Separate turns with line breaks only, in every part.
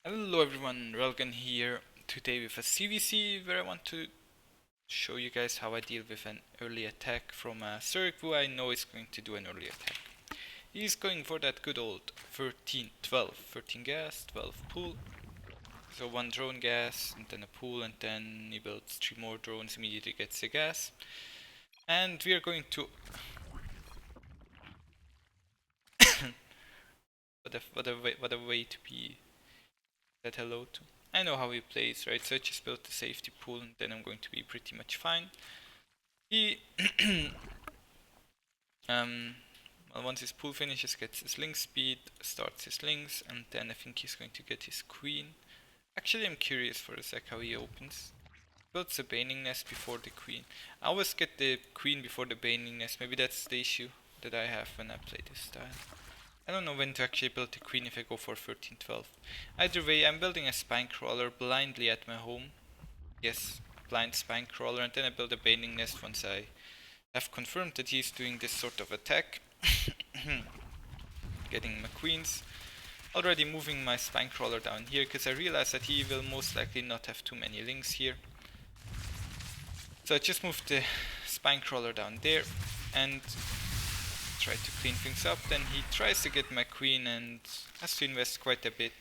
Hello everyone, Railgan here, today with a ZvZ where I want to show you guys how I deal with an early attack from a Zerg who I know is going to do an early attack. He's going for that good old 13-12, 13 gas, 12 pool. So one drone gas, and then a pool, and then he builds 3 more drones, immediately gets the gas. And we are going to... what a way to be said hello to. I know how he plays, right? So I just built the safety pool and then I'm going to be pretty much fine. He well, once his pool finishes, gets his Ling speed, starts his Lings, and then I think he's going to get his queen. Actually, I'm curious for a sec how he opens. Builds a Baning nest before the queen. I always get the queen before the Baning nest. Maybe that's the issue that I have when I play this style. I don't know when to actually build the queen if I go for 13-12. Either way, I'm building a spine crawler blindly at my home. Yes, blind spine crawler, and then I build a Baning nest once I have confirmed that he's doing this sort of attack. Getting my queens. Already moving my spine crawler down here because I realize that he will most likely not have too many links here. So I just moved the spine crawler down there and try to clean things up. Then he tries to get my queen and has to invest quite a bit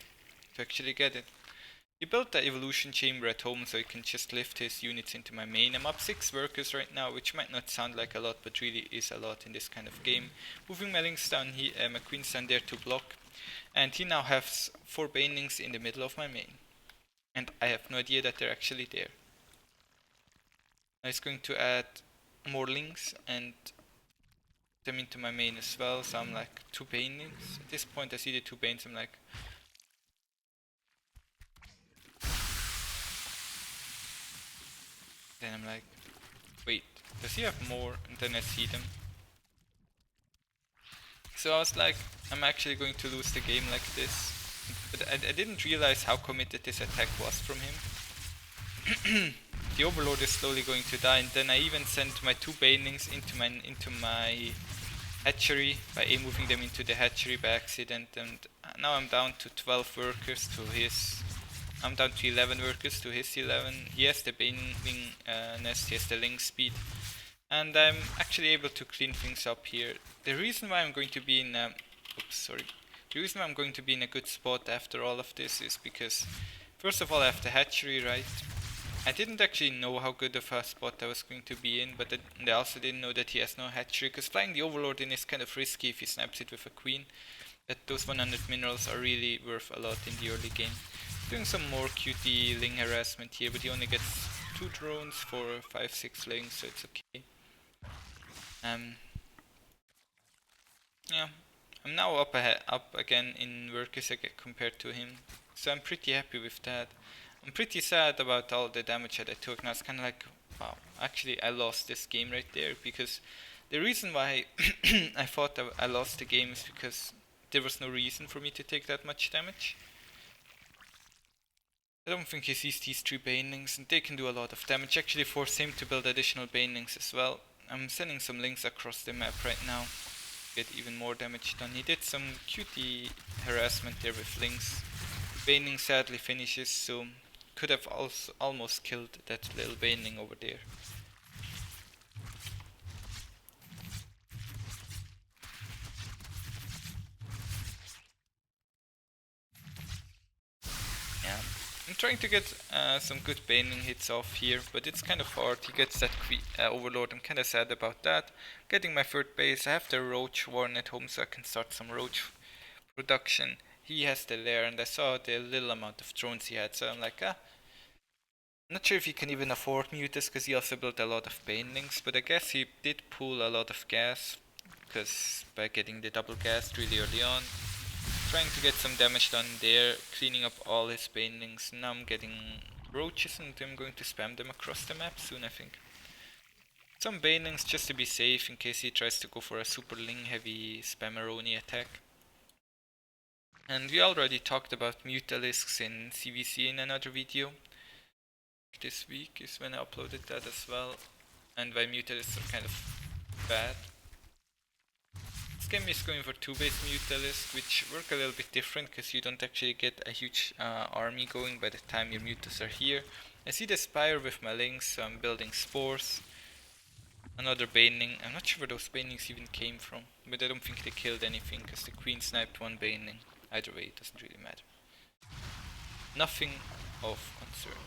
to actually get it. He built the evolution chamber at home so he can just lift his units into my main. I'm up 6 workers right now, which might not sound like a lot, but really is a lot in this kind of game. Moving my links down here, my queens down there to block. And he now has 4 banelings in the middle of my main. And I have no idea that they're actually there. Now he's going to add more links and them into my main as well, so I'm like 2 banelings. At this point I see the 2 banes, I'm like, then I'm like, wait, does he have more? And then I see them. So I was like, I'm actually going to lose the game like this. But I didn't realize how committed this attack was from him. The overlord is slowly going to die, and then I even sent my 2 banelings into my hatchery by moving them into the hatchery by accident, and now I'm down to 12 workers to his. I'm down to 11 workers to his 11. He has the Baning nest, he has the Ling speed, and I'm actually able to clean things up here. The reason why I'm going to be in the reason why I'm going to be in a good spot after all of this is because, first of all, I have the hatchery, right? I didn't actually know how good of a spot I was going to be in, but I also didn't know that he has no hatchery, because flying the overlord in is kind of risky if he snaps it with a queen. That those 100 minerals are really worth a lot in the early game. Doing some more QT Ling harassment here, but he only gets 2 drones for 5-6 Lings, so it's okay. Yeah, I'm now up again in workers compared to him, so I'm pretty happy with that. I'm pretty sad about all the damage that I took. Now it's kind of like, wow, actually I lost this game right there, because the reason why I thought I lost the game is because there was no reason for me to take that much damage. I don't think he sees these 3 banelings, and they can do a lot of damage. Actually force him to build additional banelings as well. I'm sending some links across the map right now. Get even more damage done. He did some cutie harassment there with links. Baning sadly finishes, so could have also almost killed that little Baneling over there. Yeah, I'm trying to get some good Baneling hits off here, but it's kind of hard. He gets that overlord. I'm kind of sad about that. Getting my 3rd base. I have the roach warren at home, so I can start some roach production. He has the lair, and I saw the little amount of drones he had, so I'm like, not sure if he can even afford mutas, because he also built a lot of banelings, but I guess he did pull a lot of gas, because by getting the double gas really early on. Trying to get some damage done there, cleaning up all his banelings. Now I'm getting roaches, and I'm going to spam them across the map soon, I think. Some banelings just to be safe in case he tries to go for a super Ling heavy spammeroni attack. And we already talked about mutalisks in ZvZ in another video. This week is when I uploaded that as well, and why mutalisks are kind of bad. This game is going for 2 base Mutalist, which work a little bit different because you don't actually get a huge army going by the time your Mutas are here. I see the Spire with my Lings, so I'm building Spores. Another Baneling. I'm not sure where those Banelings even came from, but I don't think they killed anything because the Queen sniped one Baneling. Either way, it doesn't really matter. Nothing of concern.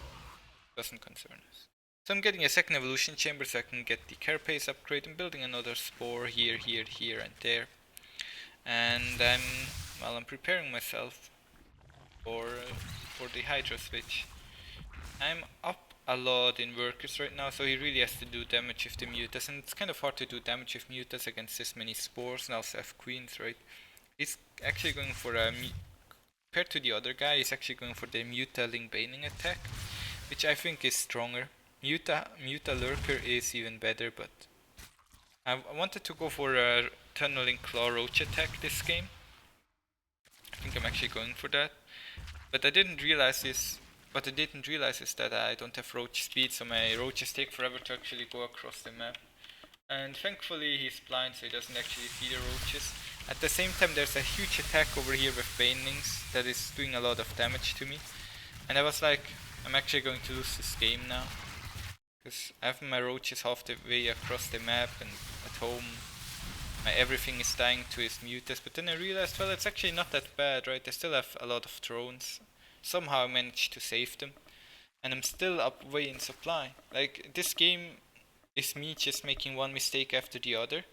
Doesn't concern us. So I'm getting a second evolution chamber so I can get the carapace upgrade. I'm building another spore here, here, here and there. And I'm preparing myself for the Hydra switch. I'm up a lot in workers right now, so he really has to do damage with the mutas, and it's kind of hard to do damage with mutas against this many spores, and also have queens, right? He's actually going for a, compared to the other guy, he's actually going for the Ling Baning attack, which I think is stronger. Muta Lurker is even better, but I wanted to go for a Tunneling Claw Roach attack this game. I think I'm actually going for that. But I didn't realize this. What I didn't realize is that I don't have roach speed, so my roaches take forever to actually go across the map. And thankfully he's blind, so he doesn't actually see the roaches. At the same time, there's a huge attack over here with Banelings that is doing a lot of damage to me. And I was like, I'm actually going to lose this game now. Because I have my roaches half the way across the map, and at home my everything is dying to his mutas. But then I realized, well, it's actually not that bad, right? I still have a lot of drones. Somehow I managed to save them. And I'm still up way in supply. Like, this game is me just making one mistake after the other.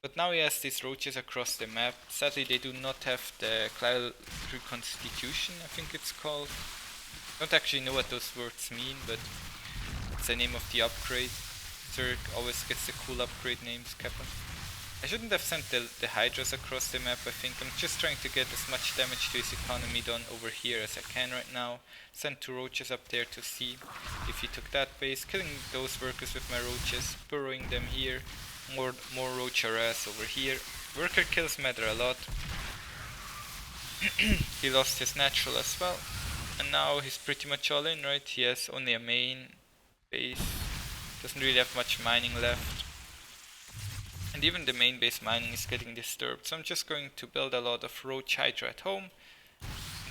But now he has these roaches across the map. Sadly they do not have the Cloud Reconstitution, I think it's called. I don't actually know what those words mean, but it's the name of the upgrade. Zerg always gets the cool upgrade names, Kappa. I shouldn't have sent the Hydras across the map, I think. I'm just trying to get as much damage to his economy done over here as I can right now. Sent 2 roaches up there to see if he took that base. Killing those workers with my roaches, burrowing them here. More roach harass over here. Worker kills matter a lot. He lost his natural as well. And now he's pretty much all in, right? He has only a main base. Doesn't really have much mining left. And even the main base mining is getting disturbed. So I'm just going to build a lot of Roach Hydra at home.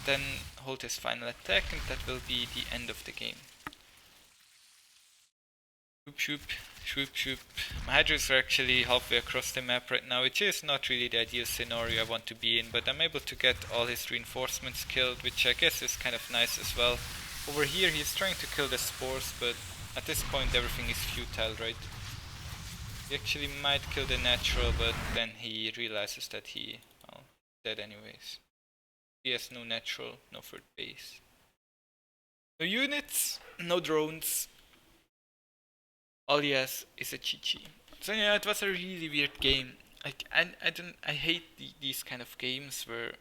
Then hold his final attack, and that will be the end of the game. Shoop shoop, shoop shoop. My Hydras are actually halfway across the map right now, which is not really the ideal scenario I want to be in, but I'm able to get all his reinforcements killed, which I guess is kind of nice as well. Over here he's trying to kill the spores, but at this point everything is futile, right? He actually might kill the natural, but then he realizes that he, well, dead anyways. He has no natural, no third base. No units, no drones. All he has is a GG. So yeah, it was a really weird game. Like I hate these kind of games where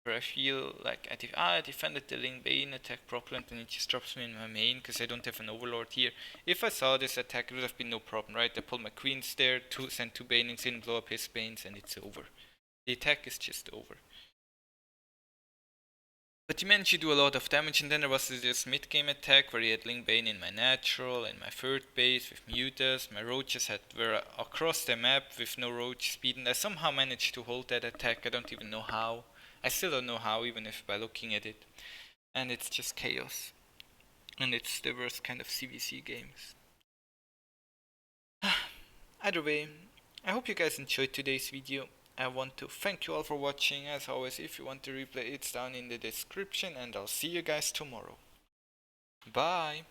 I feel like I defended the Ling Bane attack properly, and then it just drops me in my main because I don't have an overlord here. If I saw this attack, it would have been no problem, right? I pull my queens there, send 2 banings in, blow up his banes, and it's over. The attack is just over. But he managed to do a lot of damage, and then there was this mid-game attack where he had Ling Bane in my natural, in my third base with mutas. My roaches were across the map with no roach speed, and I somehow managed to hold that attack. I don't even know how. I still don't know how, even if by looking at it. And it's just chaos. And it's the worst kind of ZvZ games. Either way, I hope you guys enjoyed today's video. I want to thank you all for watching. As always, if you want to replay, it's down in the description, and I'll see you guys tomorrow. Bye!